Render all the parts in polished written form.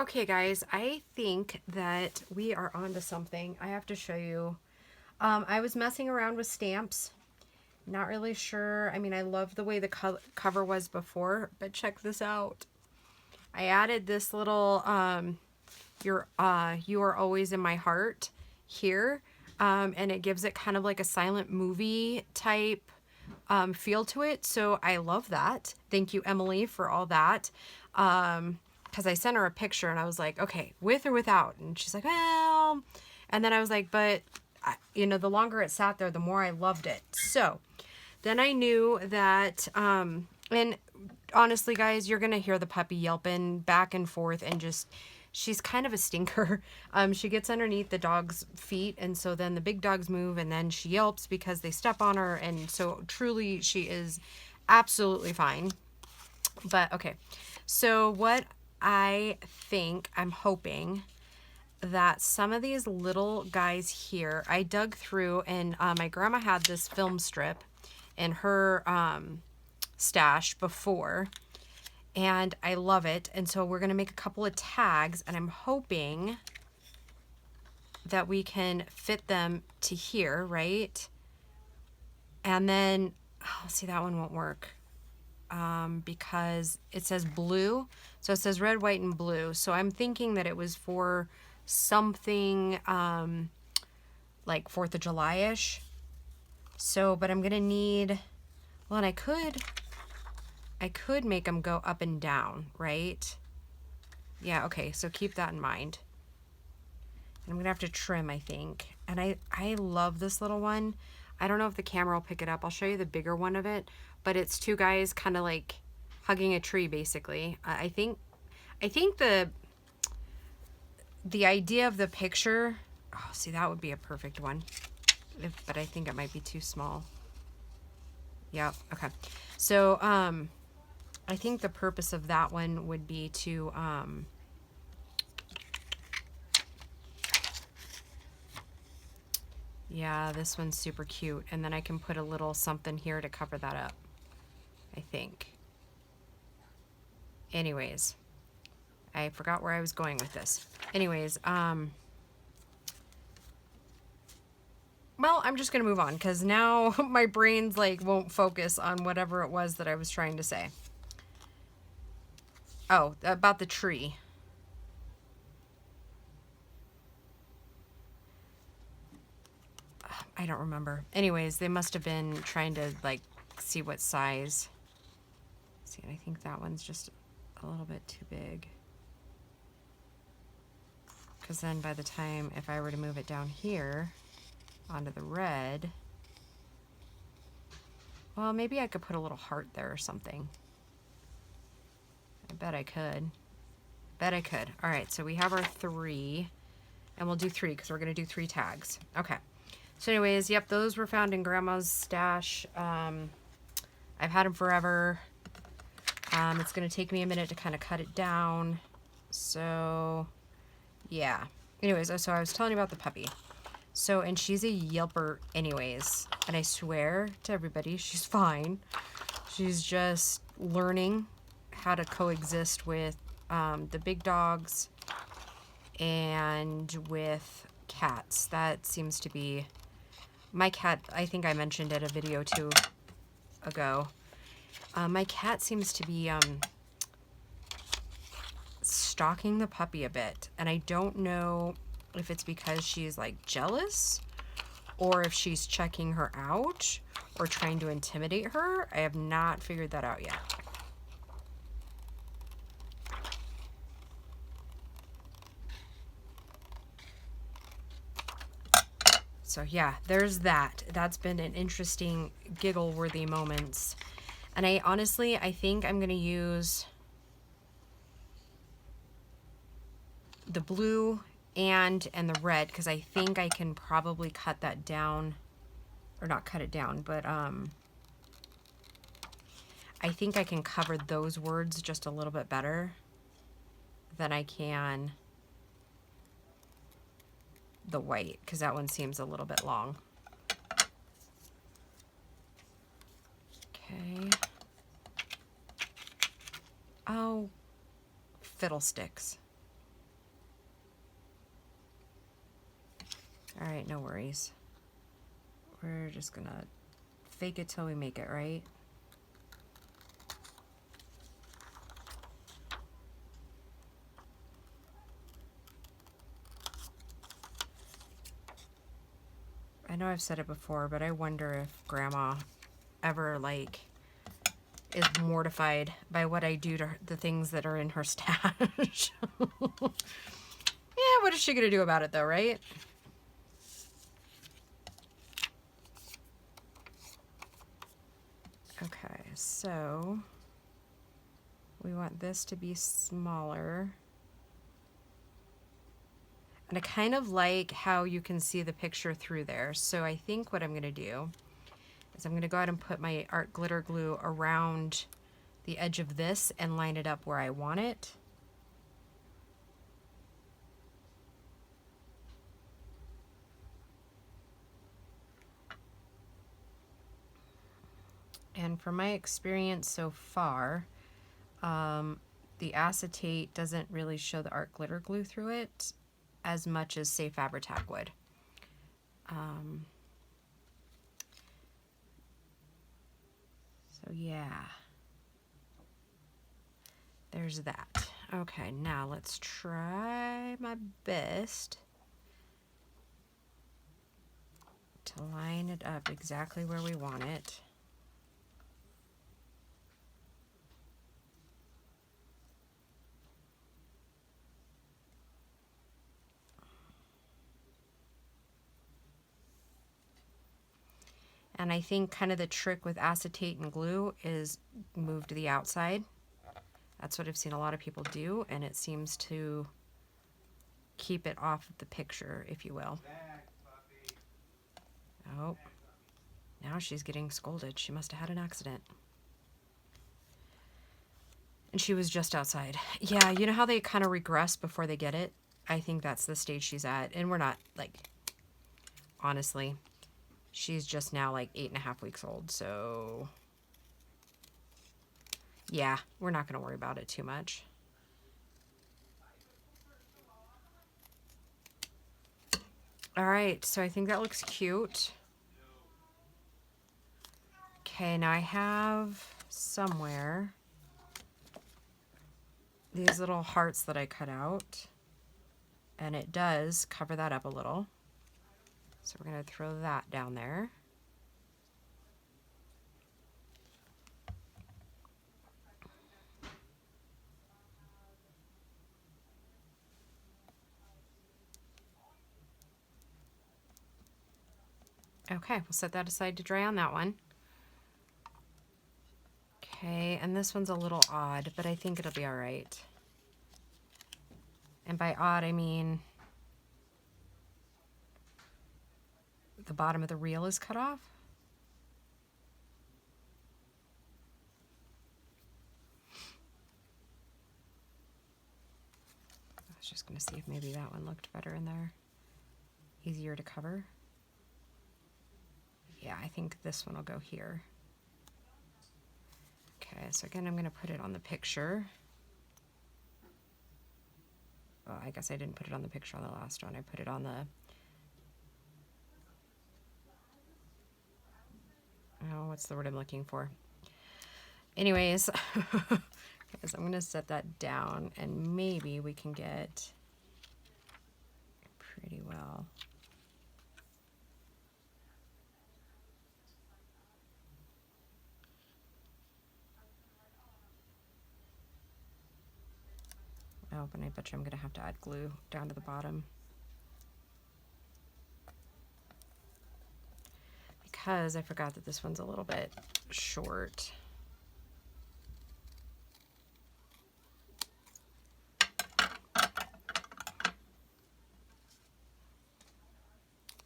Okay, guys, I think that we are onto something. I have to show you. I was messing around with stamps. Not really sure. I mean, I love the way the cover was before, but check this out. I added this little you are always in my heart here, and it gives it kind of like a silent movie type feel to it. So I love that. Thank you, Emily, for all that. Because I sent her a picture and I was like, okay, with or without? And she's like, well, and then I was like, but you know, the longer it sat there, the more I loved it. So then I knew that, and honestly, guys, you're going to hear the puppy yelping back and forth and just, she's kind of a stinker. She gets underneath the dog's feet, and so then the big dogs move, and then she yelps because they step on her, and so truly she is absolutely fine. But okay, so what I'm hoping that some of these little guys here, I dug through, and my grandma had this film strip in her stash before, and I love it. And so we're going to make a couple of tags, and I'm hoping that we can fit them to here, right? And then, oh, see, that one won't work because it says blue. So it says red, white, and blue. So I'm thinking that it was for something like 4th of July-ish. So, but I'm going to need, well, and I could make them go up and down, right? Yeah, okay, so keep that in mind. And I'm going to have to trim, I think. And I love this little one. I don't know if the camera will pick it up. I'll show you the bigger one of it. But it's two guys kind of like hugging a tree, basically. I think the idea of the picture, oh, see, that would be a perfect one. But I think it might be too small. Yeah, okay. So, I think the purpose of that one would be to, yeah, this one's super cute. And then I can put a little something here to cover that up, I think. Anyways, I forgot where I was going with this. Anyways, well, I'm just going to move on because now my brain's like won't focus on whatever it was that I was trying to say. Oh, about the tree. I don't remember. Anyways, they must have been trying to like see what size. See, I think that one's just a little bit too big. Because then by the time, if I were to move it down here onto the red, well, maybe I could put a little heart there or something. I bet I could. Bet I could. All right, so we have our 3, and we'll do 3 because we're going to do 3 tags. Okay. So anyways, yep, those were found in Grandma's stash. I've had them forever. It's going to take me a minute to kind of cut it down. So, yeah. Anyways, so I was telling you about the puppy. So, and she's a yelper anyways. And I swear to everybody, she's fine. She's just learning how to coexist with the big dogs and with cats. That seems to be my cat. I think I mentioned it a video or two ago. My cat seems to be stalking the puppy a bit, and I don't know if it's because she's like jealous or if she's checking her out or trying to intimidate her. I have not figured that out yet. So yeah, there's that. That's been an interesting giggle-worthy moments. And I think I'm gonna use the blue and the red because I think I can probably cut that down, or not cut it down, but I think I can cover those words just a little bit better than I can the white, because that one seems a little bit long. Okay. Oh, fiddlesticks. All right, no worries. We're just gonna fake it till we make it, right? I know I've said it before, but I wonder if Grandma ever, like, is mortified by what I do to the things that are in her stash. Yeah, what is she gonna do about it though, right? Okay, so we want this to be smaller. And I kind of like how you can see the picture through there. So I think what I'm gonna do is I'm gonna go ahead and put my art glitter glue around the edge of this and line it up where I want it. And from my experience so far, the acetate doesn't really show the art glitter glue through it as much as, say, Fabri-Tac would. So yeah, there's that. Okay, now let's try my best to line it up exactly where we want it. And I think kind of the trick with acetate and glue is move to the outside. That's what I've seen a lot of people do, and it seems to keep it off of the picture, if you will. Oh, now she's getting scolded. She must have had an accident. And she was just outside. Yeah, you know how they kind of regress before they get it? I think that's the stage she's at. And we're not, like, honestly, she's just now like 8.5 weeks old. So yeah, we're not going to worry about it too much. All right, so I think that looks cute. Okay, now I have somewhere these little hearts that I cut out, and it does cover that up a little. So we're going to throw that down there. Okay, we'll set that aside to dry on that one. Okay, and this one's a little odd, but I think it'll be all right. And by odd, I mean the bottom of the reel is cut off. I was just going to see if maybe that one looked better in there. Easier to cover. Yeah, I think this one will go here. Okay, so again, I'm going to put it on the picture. Well, I guess I didn't put it on the picture on the last one. I put it on the... Oh, what's the word I'm looking for? Anyways, guys, I'm going to set that down, and maybe we can get pretty well. Oh, but I bet you I'm going to have to add glue down to the bottom. Because I forgot that this one's a little bit short.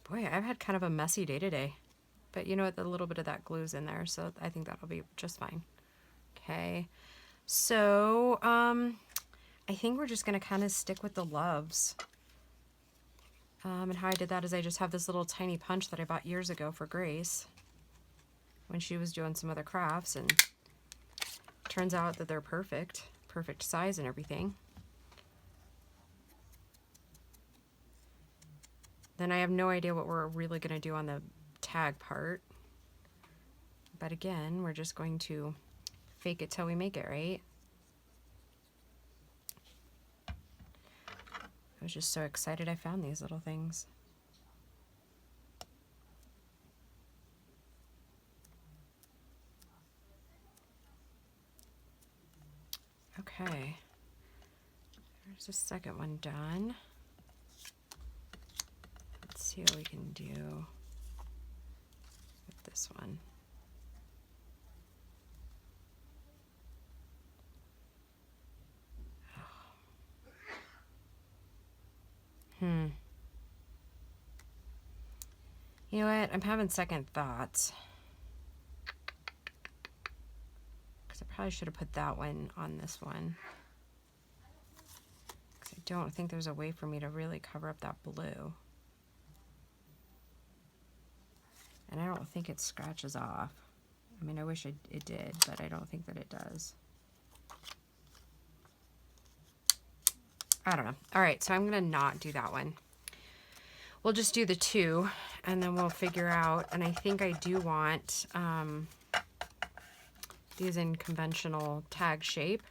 Boy, I've had kind of a messy day today. But you know what? A little bit of that glue's in there, so I think that'll be just fine. Okay. So, I think we're just going to kind of stick with the loves. And how I did that is I just have this little tiny punch that I bought years ago for Grace when she was doing some other crafts, and turns out that they're perfect size and everything. Then I have no idea what we're really going to do on the tag part. But again, we're just going to fake it till we make it, right? I was just so excited I found these little things. Okay. There's the second one done. Let's see what we can do with this one. You know what? I'm having second thoughts. Because I probably should have put that one on this one. Because I don't think there's a way for me to really cover up that blue. And I don't think it scratches off. I mean, I wish it did, but I don't think that it does. I don't know. All right, so I'm going to not do that one. We'll just do the two, and then we'll figure out. And I think I do want these in conventional tag shape.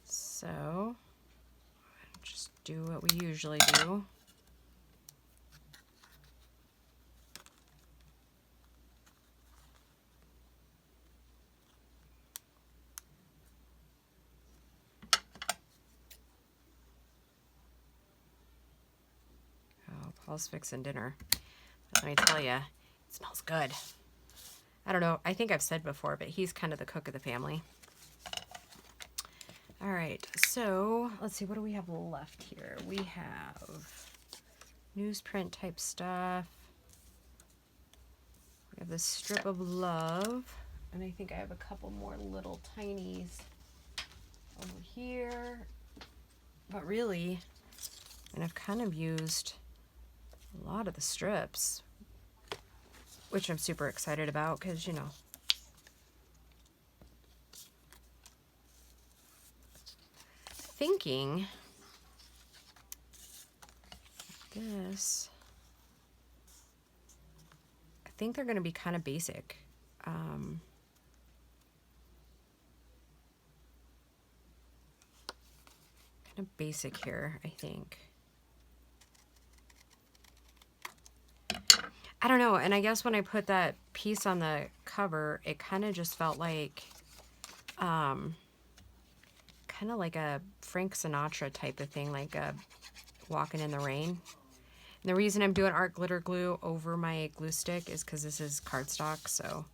So just do what we usually do. Oh, Paul's fixing dinner. Let me tell you, it smells good. I don't know, I think I've said before, but he's kind of the cook of the family. All right, so let's see, what do we have left here? We have newsprint type stuff. We have this strip of love, and I think I have a couple more little tinies over here. But really, and I've kind of used a lot of the strips, which I'm super excited about because, you know, thinking this, I think they're going to be kind of basic. Kind of basic here, I think. I don't know, and I guess when I put that piece on the cover, it kind of just felt like, kind of like a Frank Sinatra type of thing, like a Walking in the Rain. And the reason I'm doing art glitter glue over my glue stick is because this is cardstock, so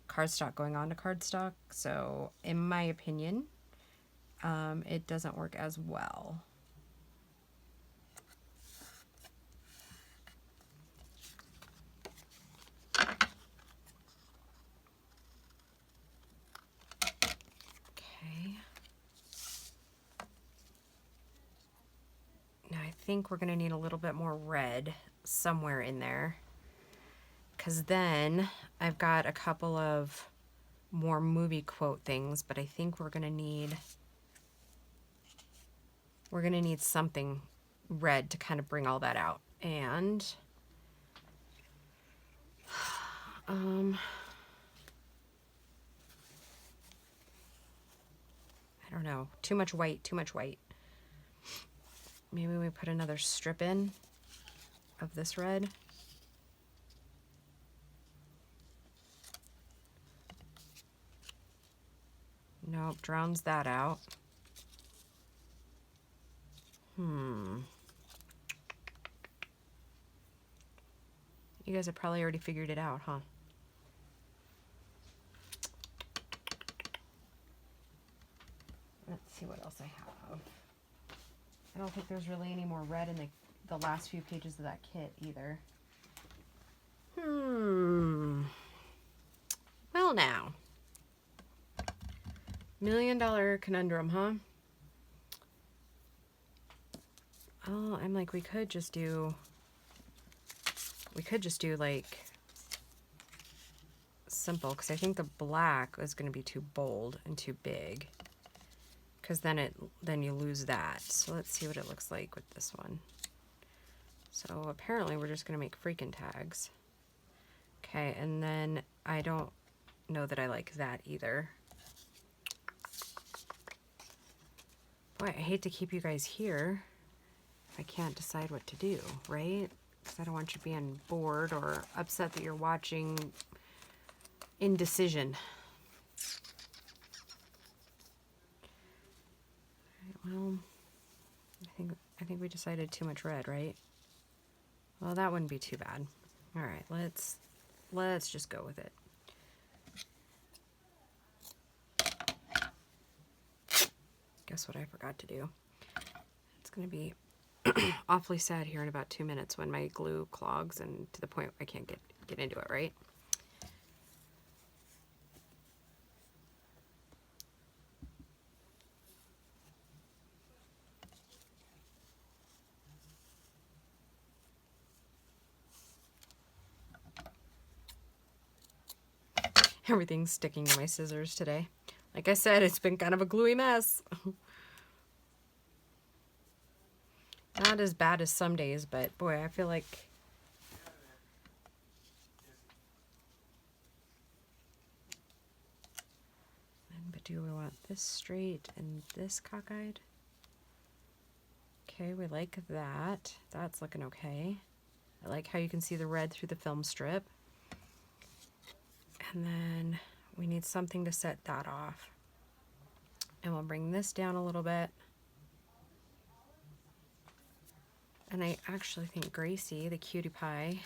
cardstock going on to cardstock. So in my opinion, it doesn't work as well. I think we're going to need a little bit more red somewhere in there, because then I've got a couple of more movie quote things, but I think we're going to need something red to kind of bring all that out. And I don't know, too much white. Maybe we put another strip in of this red. Nope, drowns that out. You guys have probably already figured it out, huh? Let's see what else I have. I don't think there's really any more red in the last few pages of that kit either. Well now. $1 million conundrum, huh? Oh, I'm like, we could just do like simple, because I think the black is going to be too bold and too big, because then you lose that. So let's see what it looks like with this one. So apparently we're just gonna make freaking tags. Okay, and then I don't know that I like that either. Boy, I hate to keep you guys here if I can't decide what to do, right? Because I don't want you being bored or upset that you're watching indecision. All right, well, I think we decided too much red, right? Well, that wouldn't be too bad. All right, let's just go with it. Guess what I forgot to do? It's gonna be awfully sad here in about 2 minutes when my glue clogs and to the point I can't get into it, right? Everything's sticking to my scissors today. Like I said, it's been kind of a gluey mess. Not as bad as some days, but boy, I feel like but do we want this straight and this cockeyed? Okay, we like that. That's looking okay. I like how you can see the red through the film strip. And then we need something to set that off. And we'll bring this down a little bit. And I actually think Gracie, the cutie pie,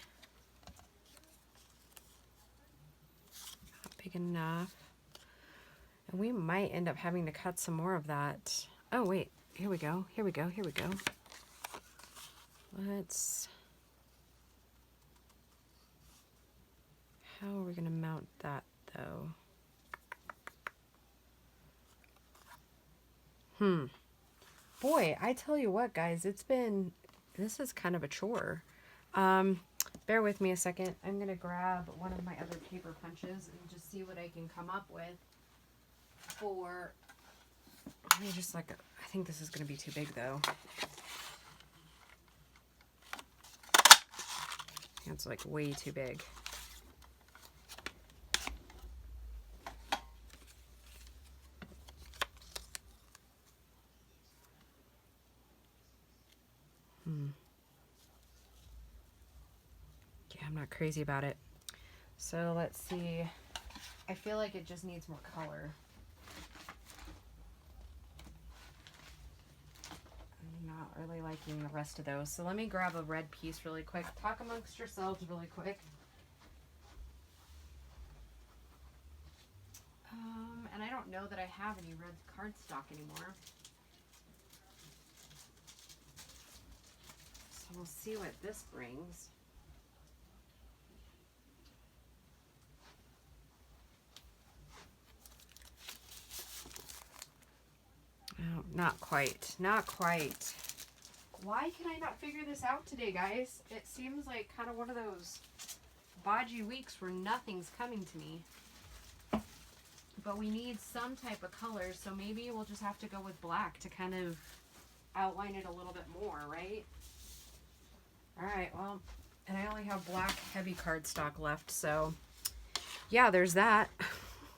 not big enough. And we might end up having to cut some more of that. Oh wait, here we go, here we go, here we go. How are we gonna mount that though? Boy, I tell you what, guys, this is kind of a chore. Bear with me a second. I'm gonna grab one of my other paper punches and just see what I can come up with for, I think this is gonna be too big though. It's like way too big. Yeah, I'm not crazy about it. So let's see. I feel like it just needs more color. I'm not really liking the rest of those. So let me grab a red piece really quick. Talk amongst yourselves really quick. And I don't know that I have any red cardstock anymore. So we'll see what this brings. Oh, not quite. Not quite. Why can I not figure this out today, guys? It seems like kind of one of those bodgy weeks where nothing's coming to me. But we need some type of color, so maybe we'll just have to go with black to kind of outline it a little bit more, right? Alright, well, and I only have black heavy cardstock left, so yeah, there's that.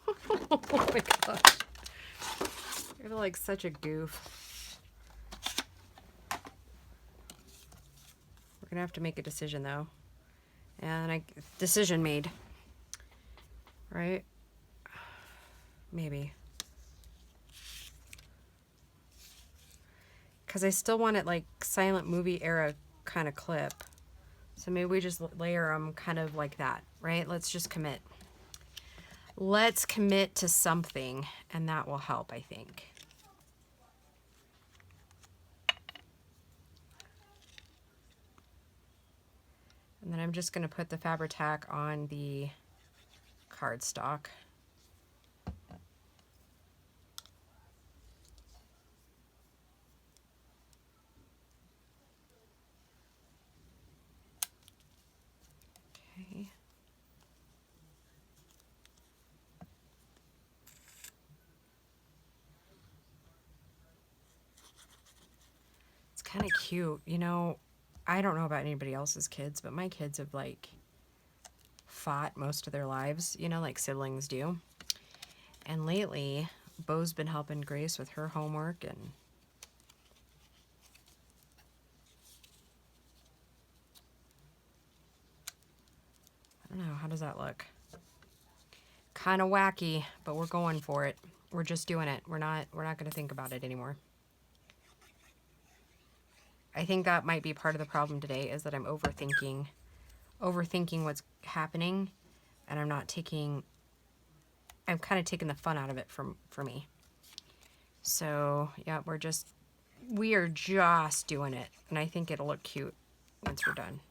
Oh my gosh. I feel like such a goof. We're gonna have to make a decision though. And decision made. Right? Maybe. Because I still want it like silent movie era kind of clip. So maybe we just layer them kind of like that, right? Let's just commit. Let's commit to something, and that will help, I think. And then I'm just going to put the Fabri-Tac on the cardstock. Okay. It's kind of cute, you know. I don't know about anybody else's kids, but my kids have like fought most of their lives, you know, like siblings do. And lately, Bo's been helping Grace with her homework, and I don't know, how does that look? Kind of wacky, but we're going for it. We're just doing it. We're not going to think about it anymore. I think that might be part of the problem today, is that I'm overthinking what's happening, and I'm kind of taking the fun out of it for me. So, yeah, we are just doing it, and I think it'll look cute once we're done.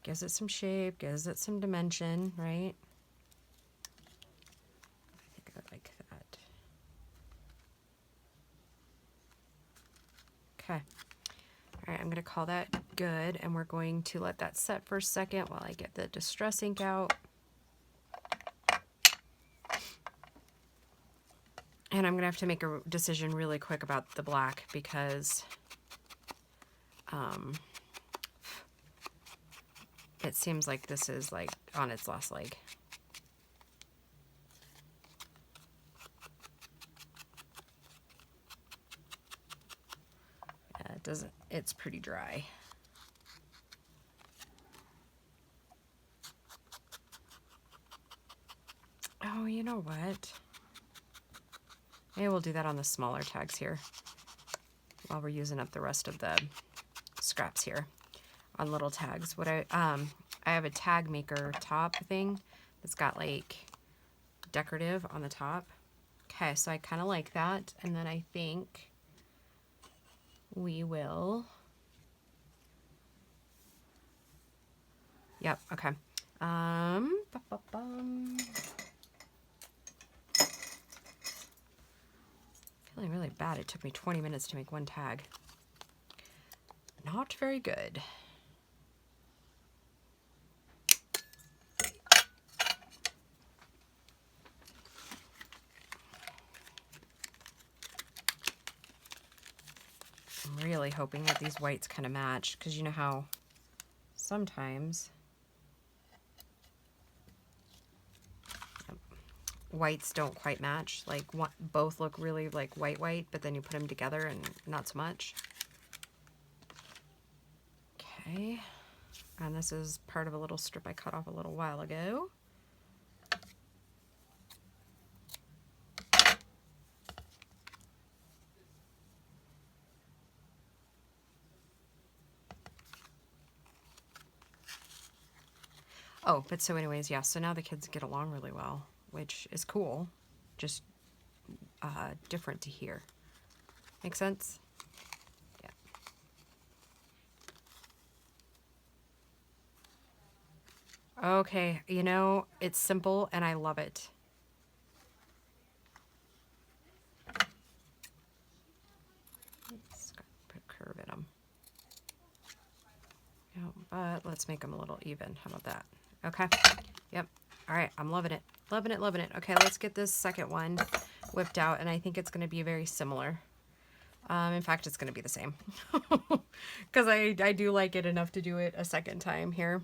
Gives it some shape, gives it some dimension, right? I think I like that. Okay. All right, I'm going to call that good, and we're going to let that set for a second while I get the Distress ink out. And I'm going to have to make a decision really quick about the black, because it seems like this is like on its last leg. It doesn't, it's pretty dry. Oh, you know what? Maybe we'll do that on the smaller tags here while we're using up the rest of the scraps here on little tags. What I have a tag maker top thing that's got like decorative on the top. Okay, so I kind of like that, and then I think we will. Yep. Okay. Feeling really bad. It took me 20 minutes to make one tag. Not very good. I'm really hoping that these whites kind of match, because you know how sometimes whites don't quite match. Like both look really like white, but then you put them together and not so much. Okay, and this is part of a little strip I cut off a little while ago. Oh, but so anyways, yeah, so now the kids get along really well, which is cool. Just different to here. Make sense? Yeah. Okay, you know, it's simple and I love it. It's got to put a curve in them. Yeah, but let's make them a little even. How about that? Okay. Yep. All right. I'm loving it. Loving it. Loving it. Okay, let's get this second one whipped out, and I think it's going to be very similar. In fact, it's going to be the same, because I do like it enough to do it a second time here.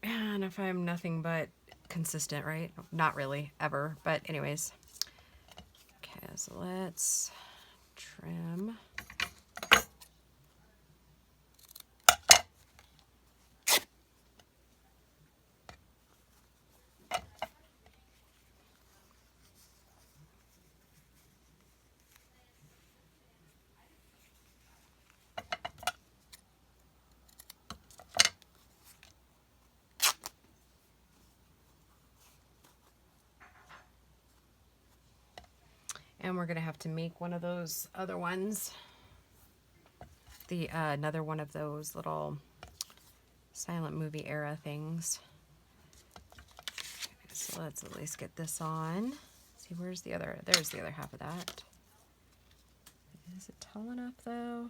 And if I'm nothing but consistent, right? Not really, ever. But anyways. Okay, so let's trim. And we're going to have to make one of those other ones. Another one of those little silent movie era things. Okay, so let's at least get this on. See, where's the other? There's the other half of that. Is it tall enough though?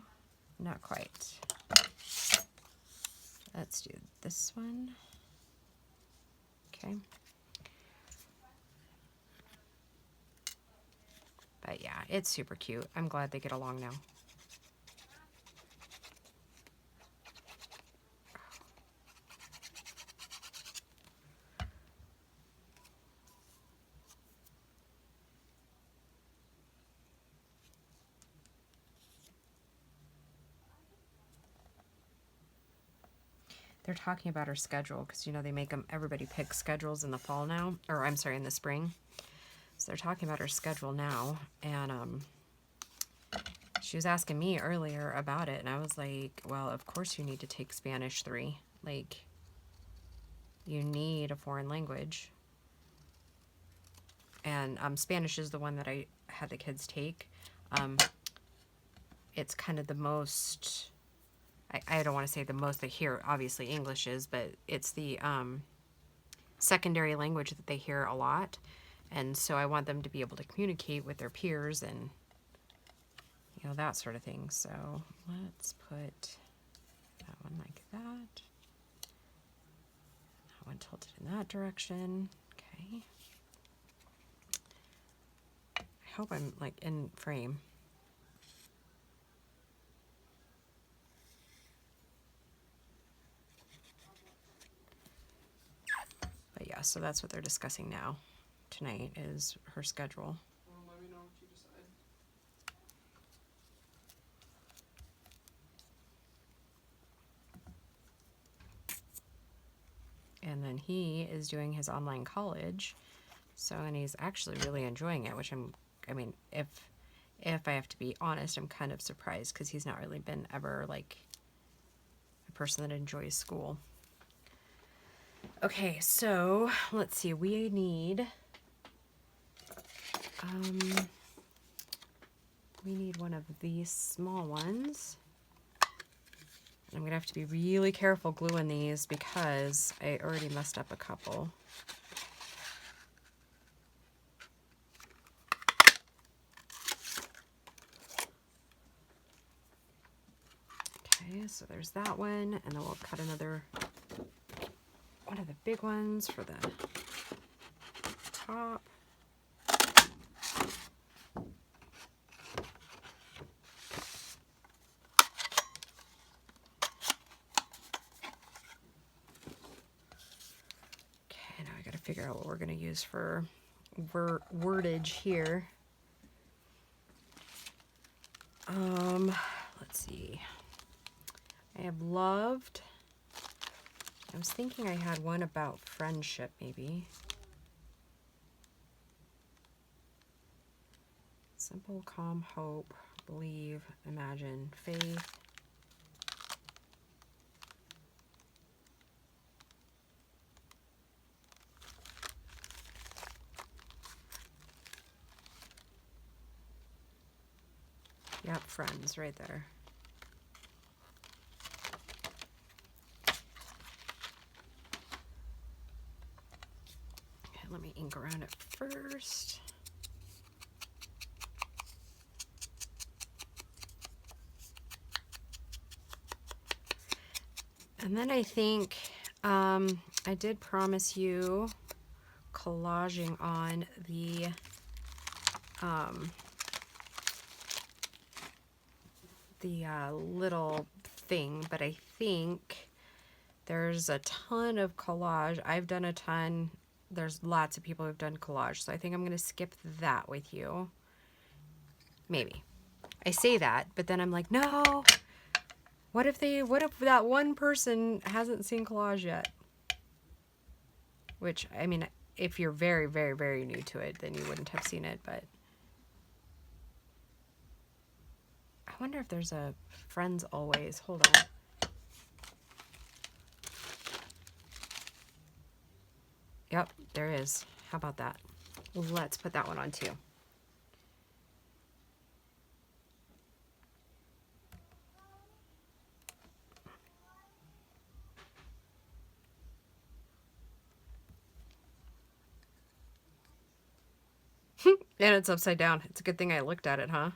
Not quite. Let's do this one. Okay. But yeah, it's super cute. I'm glad they get along now. They're talking about her schedule because, you know, they make them, everybody pick schedules in the fall now, or I'm sorry, in the spring. So they're talking about her schedule now, and she was asking me earlier about it, and I was like, well, of course you need to take Spanish 3. Like, you need a foreign language. And Spanish is the one that I had the kids take. It's kind of the most, I don't want to say the most they hear, obviously English is, but it's the secondary language that they hear a lot. And so I want them to be able to communicate with their peers and, you know, that sort of thing. So let's put that one like that. That one tilted in that direction. Okay. I hope I'm like in frame. But yeah, so that's what they're discussing now. Tonight is her schedule. Well, let me know what you decide. And then he is doing his online college. So, and he's actually really enjoying it, which I mean, if I have to be honest, I'm kind of surprised because he's not really been ever like a person that enjoys school. Okay, so let's see, we need one of these small ones. I'm gonna have to be really careful gluing these because I already messed up a couple. Okay, so there's that one, and then we'll cut another one of the big ones for the top. Okay, now I gotta figure out what we're gonna use for wordage here. Let's see. I have loved. I was thinking I had one about friendship, maybe. Simple, calm, hope, believe, imagine, faith. Yep, friends, right there. Okay, let me ink around it first. And then I think I did promise you collaging on the little thing, but I think there's a ton of collage. I've done a ton. There's lots of people who've done collage, so I think I'm going to skip that with you. Maybe. I say that, but then I'm like, no. What if that one person hasn't seen collage yet? Which, I mean, if you're very, very, very new to it, then you wouldn't have seen it, but I wonder if there's a Friends Always. Hold on. Yep, there is. How about that? Let's put that one on too. And it's upside down. It's a good thing I looked at it, huh?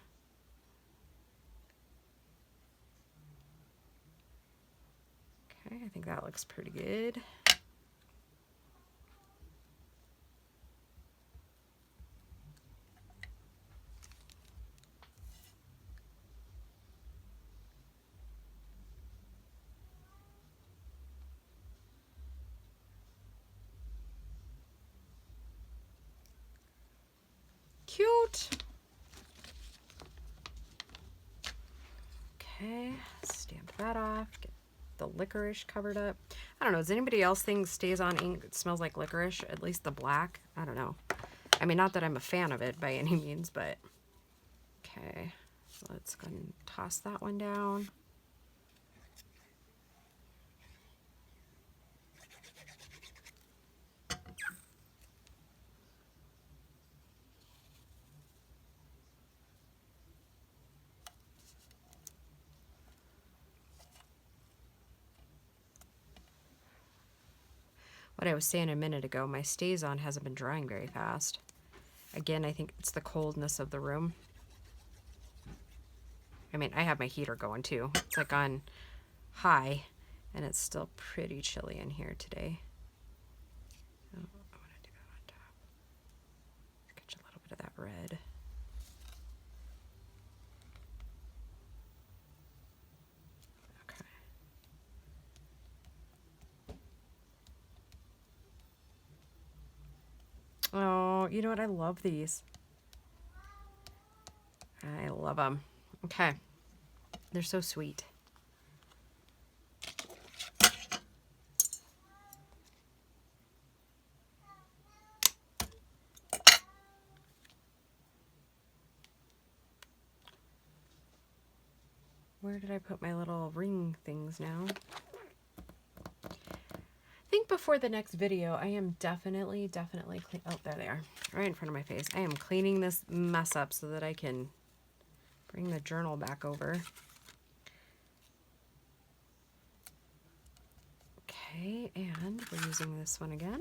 Okay, I think that looks pretty good. Cute. Okay, stamp that off. Get the licorice covered up. I don't know, does anybody else think stays on ink it smells like licorice? At least the black? I don't know. I mean, not that I'm a fan of it by any means, but okay. So let's go ahead and toss that one down. What I was saying a minute ago, my stays on hasn't been drying very fast. Again, I think it's the coldness of the room. I mean, I have my heater going too. It's like on high, and it's still pretty chilly in here today. Oh, I want to do that on top. Catch a little bit of that red. Okay. Oh, you know what? I love these. I love them. Okay. They're so sweet. Where did I put my little ring things now? I think before the next video, I am definitely clean. Oh, there they are. Right in front of my face. I am cleaning this mess up so that I can bring the journal back over. Okay, and we're using this one again.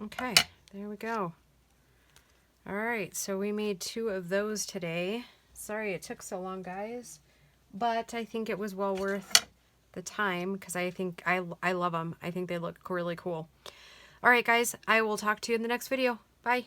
Okay, there we go. All right, so we made 2 of those today. Sorry it took so long, guys, but I think it was well worth the time because I think I love them. I think they look really cool. All right, guys, I will talk to you in the next video. Bye.